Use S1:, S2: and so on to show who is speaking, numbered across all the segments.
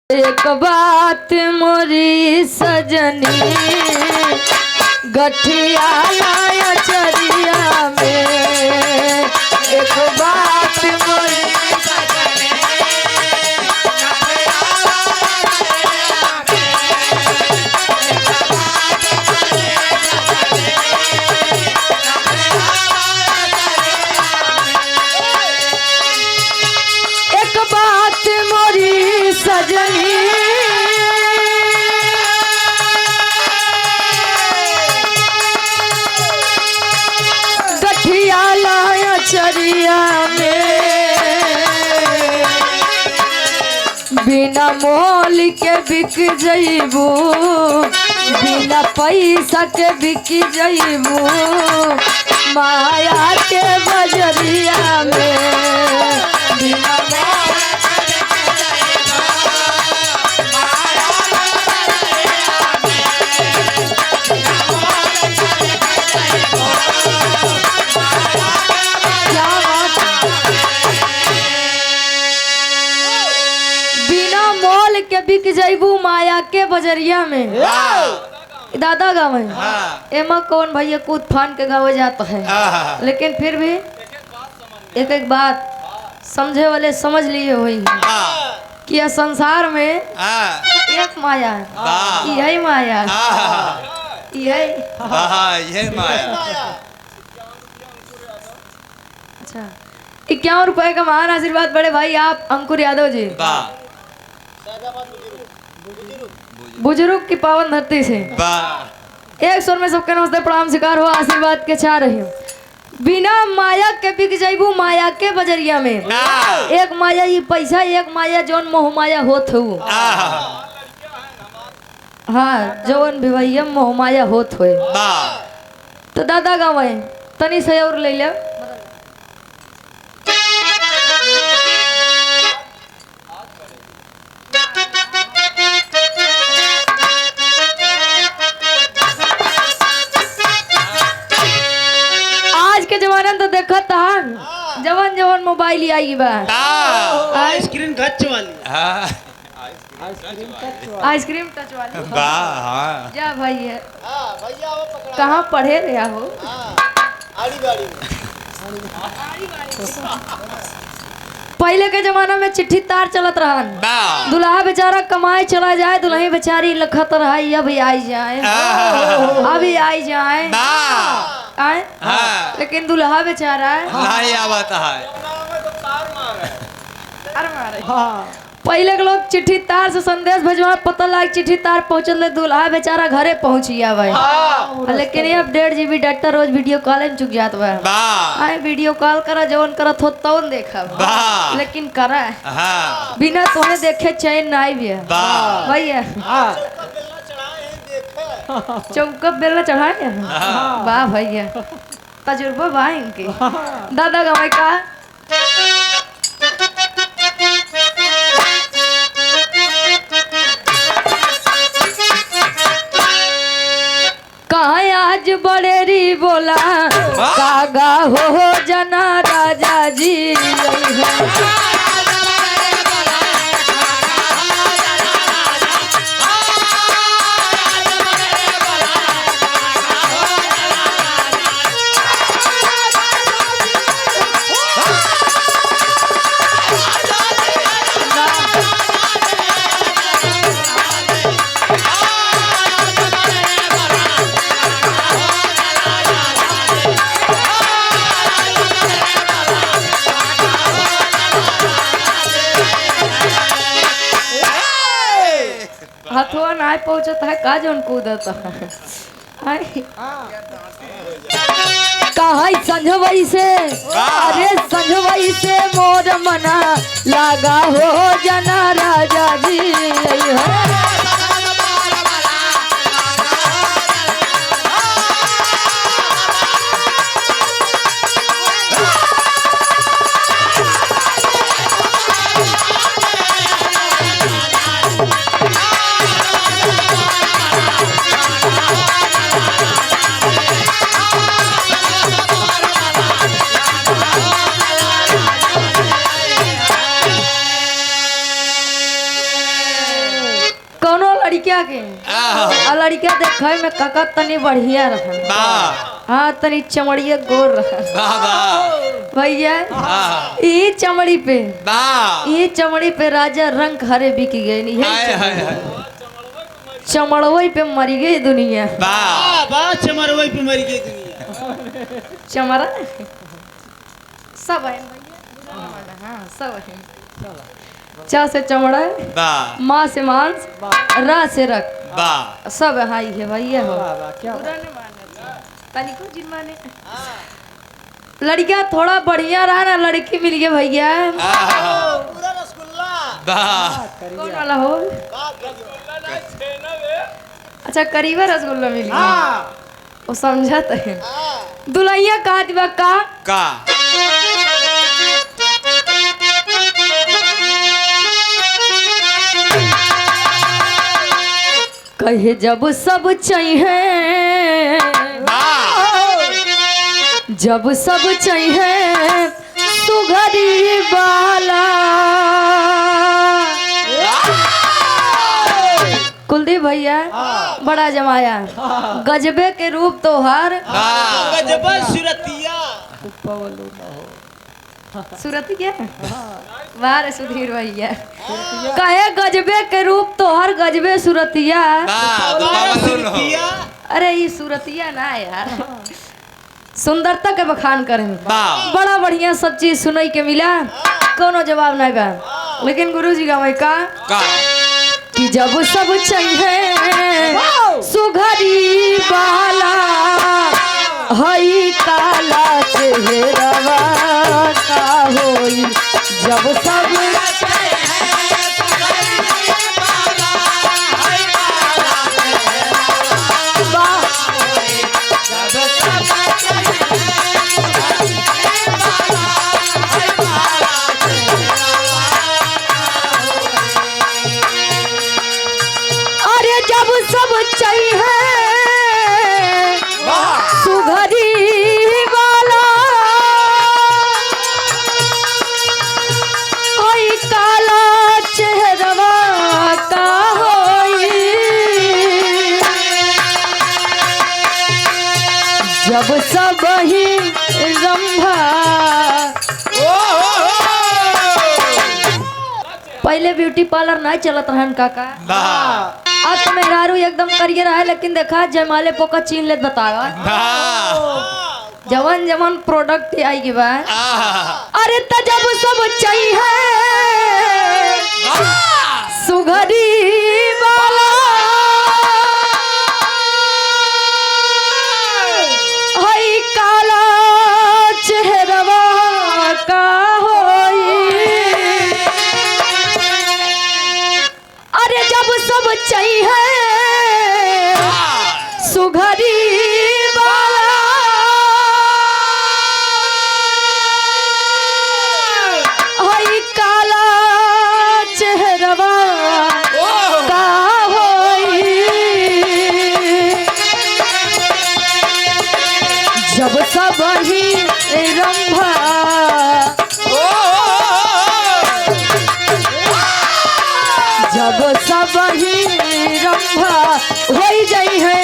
S1: एक बात मोरी सजनी गठिया लाया चरिया में। एक बात मोरी एक बात मोरी सजनी गठिया लाया चरिया में। बिना मोल के बिक जइबू, बिना पैसा के बिक जइबू माया के बजरिया में। बिना मोल के बिक जइबू माया के बजरिया में। दादा गावे एमा कौन भैया कूद फान के गावे जाता है, लेकिन फिर भी एक एक बात समझे वाले समझ लिए हुई कि यह संसार में एक माया है, यही माया यही
S2: माया।
S1: अच्छा, 51 रुपए का महान आशीर्वाद बड़े भाई आप अंकुर यादव जी बुजुर्ग की पावन धरती से एक स्वर में सबके नमस्ते प्रणाम स्वीकार हो, आशीर्वाद के चाह रही हूँ। बिना माया के बिक जइबू माया के बजरिया में। एक माया ये पैसा, एक माया जौन मोह माया होत हो। हाँ, जौन भी भैया मोह माया होत हो। तो दादा गावे तनी से और ले ले। जमाना तो देखा था जवन जवन मोबाइल आई बा
S3: आइसक्रीम टच वाली
S1: आइसक्रीम टच वाली जा भैया कहाँ पढ़े रहा हो। पहले के जमाना में चिट्ठी तार चलत रहन, दुल्हा बेचारा कमाए चला जाए, दुल्ही बेचारी लखत रहा अभी आई जाए अभी आई जाए आए। लेकिन दुल्हा बेचारा
S2: नहीं आवता है।
S1: पहले के लोग चिट्ठी तार से संदेश भेजवा, पता लग चिट्ठी तार पहुंचल, दुल्हा बेचारा घरे पहुंचिया भाई। लेकिन ये 1.5 GB डाटा रोज वीडियो कॉल में चुक जात बा। वीडियो कॉल करा जवन करत हो तवन देखा, लेकिन करा बिना तोहे देखे चैन नहीं भी भैया। चौका बेला चढ़ाए वाह भैया, तजुर्बा बा इनके। दादा गावे का कहाँ आज बड़ेरी बोला कागा हो जना राजा जी। हथुआ ना पहुंचता है का जौन कूदता है कहा संझवई से, अरे संझवई से मोर मना लगा हो जना राजा जी। लड़किया के आ लड़किया देखे में काका तनी बढ़िया रहा। हाँ तनी चमड़िया गोर रहा भैया। ये चमड़ी पे राजा रंग हरे बिक गए। चमड़वई पे मरी गई दुनिया।
S3: चमड़वई पे मरी गई दुनिया।
S1: चमड़ा सब है भैया। हाँ सब है। चा से चमड़ा, माँ से मांस, रा से रख, सब हाँ है भैया। हो लड़किया थोड़ा बढ़िया रहा ना, लड़की मिल गई भैया।
S3: पूरा रसगुल्ला
S1: कौन वाला हो? अच्छा करीबा रसगुल्ला मिल गया। वो समझा है दुल्हैया कहा दिवा का कहे जब सब चाहिए, जब सब चाहिए सुघरी बाला। कुलदीप भैया बड़ा जमाया गजबे के रूप तोहार।
S3: गजबा सुरतिया
S1: सुरतिया वाह सुधीर भैया। कहे गजबे के रूप तोहर गजबे सुरतिया। अरे ये सुरतिया ना यार, सुंदरता के बखान करे बड़ा बढ़िया सब चीज सुनई के मिला। कोनो जवाब नहीं बा, लेकिन गुरुजी गावे का कि जब सब चाहिए सुघरी बाला, हई काला चेहरवा का होई। जब सब जब सब ही रंभा। पहले ब्यूटी पार्लर नहीं चलत रहन काका। आज तो मेहरारू एकदम करियर है, लेकिन देखा जयमाले पोका चीन लेत बतावा जवन जवन प्रोडक्ट आई के बाद। अरे त जब सब चाहिए सुघरी वाला, हई काला चेहरवा का होई। अरे जब सब चाहिए सुघरी वाला, हई काला चेहरवा का होई। जब सब ही रंभा, जब सब ही रंभा हो जाई है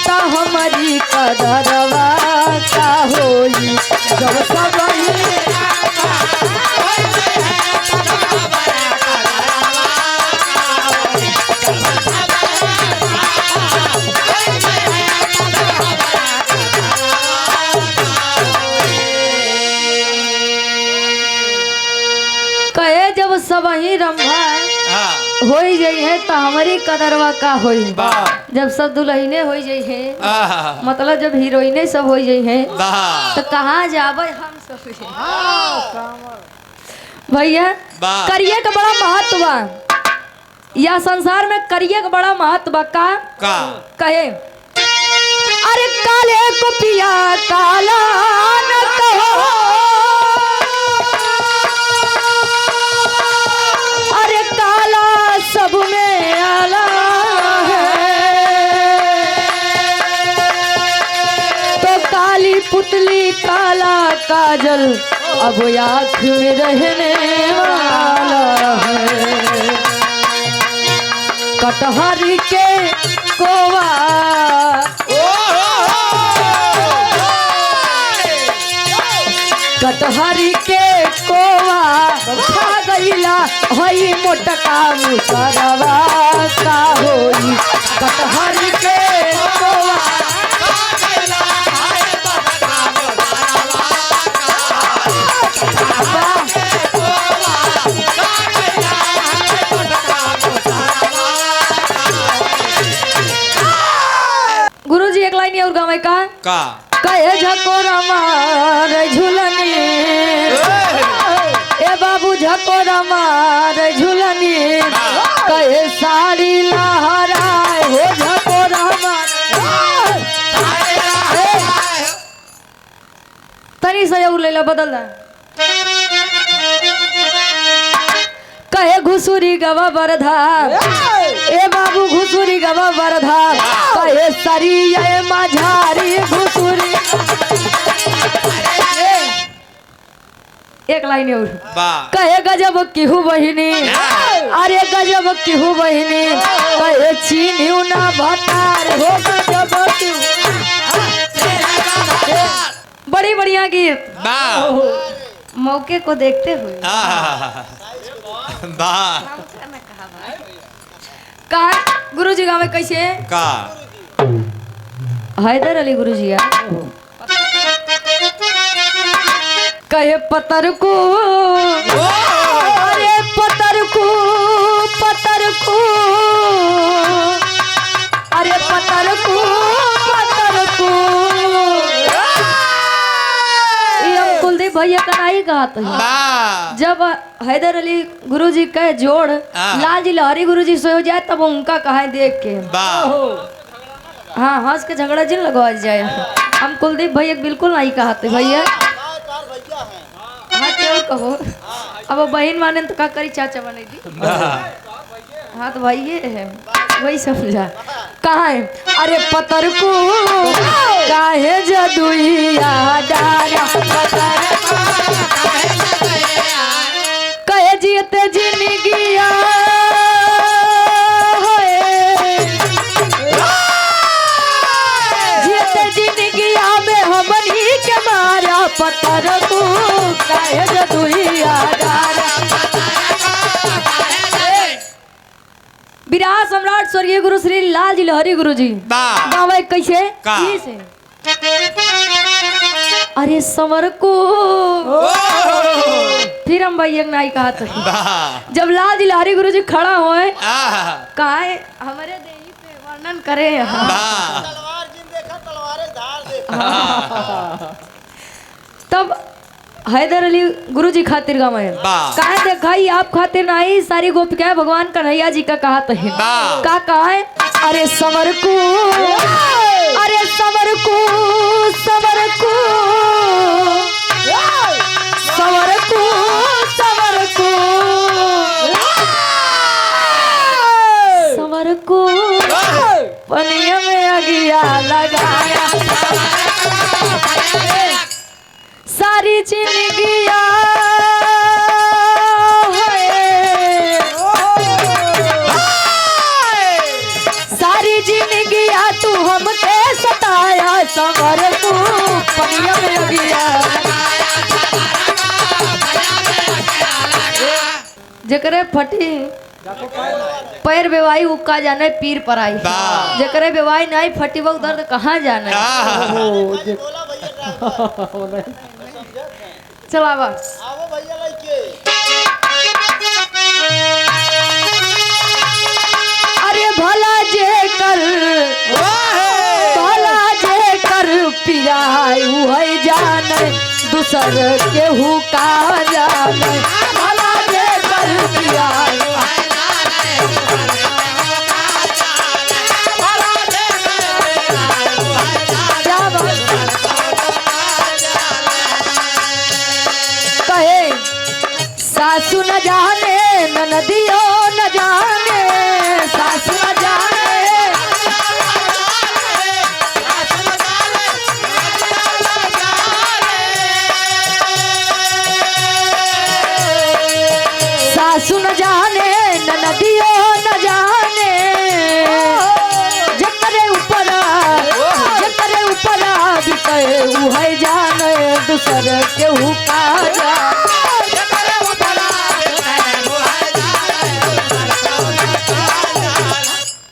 S1: ता हमारी कदरवा का होई। जब सब ही कहे जब सब ही रंभा हो जाई है तो हमारी कदरवा का होई। जब सब दुल्हने हो जाई है, मतलब जब हीरोइने सब हो जाई है, तो कहाँ जावे हम सब भैया। करिए का बड़ा महत्व बा, या संसार में करिए का बड़ा महत्व बा। का कहे अरे काले को पिया काला न कहो, अरे काला सब में आला है। तो काली पुतली काला काजल अब आँख में रहने वाला है। कटहरी के कोवा कटहरी के कोवा खा गईला हई मोटका मुसरवा का होई कटहरी के कोवा गुरुजी एक लाइन और गावे का कहे झकोरा मार झुलनी ए बाबू झकोरा मार झुलनी कहे साड़ी लहराए हो झकोरा मार तनी से और ले ला बदल दा कहे घुसुरी गवा बरधार ए बाबू घुसुरी गवा बरधार कहे सरिया माझारी घुसुरी एक लाइन और कहे गजब किहू बहिनी अरे गजब किहू बहिनी कहे चीनियो ना भतार हो गजब बड़ी बढ़िया गीत मौके को देखते हुए कहा गुरुजी गावे कैसे
S2: का
S1: हैदर अली गुरुजी कहे पतर को अरे पतर को अरे पतर को कुलदीप भैया का नहीं कहा तो जब हैदर अली गुरुजी कहे जोड़ लाल जी लहरी गुरुजी सो जाए तब उनका कहा देख के हाँ हंस के झगड़ा जिन लगवा जाए हम कुलदीप भैया बिल्कुल नहीं कहते भैया हाँ क्यों कहो अब बहन माने तो का करी चाचा बने दी हाँ तो भाई ये है वही समझा कहा है अरे पतर को काहे जदुइया डारा कहे जीते जिंदगिया जीते जिंदगिया में हमनी के मारा पतर को काहे जदुइया डारा विराट सम्राट स्वर्गीय गुरु श्री लाल जी लहरी गुरु जी गावे कैसे से अरे समर को फिर हम भैया नहीं कहा तो जब लाल जी लहरी गुरु जी खड़ा होए कहा हमारे देही पे वर्णन करे
S3: तलवार जिन देखा तलवारे धार देखा
S1: तब हैदर अली गुरु जी खातिर गावे कहा देखाई आप खातिर नहीं सारी गोपिकाएं भगवान कन्हैया जी का कहा तो है का कहा है अरे समर को अरे समर को समर को समर को समर को समर को पनिया में अगिया लगाया सारी जिंदगिया सारी जिंदगिया तू हमके सताया समर तू पनिया में गया जकरे फटी पैर बेवाई उका जाने पीर पर आई जकरे बेवाई नहीं फटी वो दर्द कहाँ जाने चला बस
S3: आवो भैया लइके
S1: अरे भला जे कर पिराई है जाने दूसर केहू का जाने भला जे कर पिराई सासू न जाने ननदियो न जाने सासू न जाने सासू न जाने ननदियो न जाने केहू का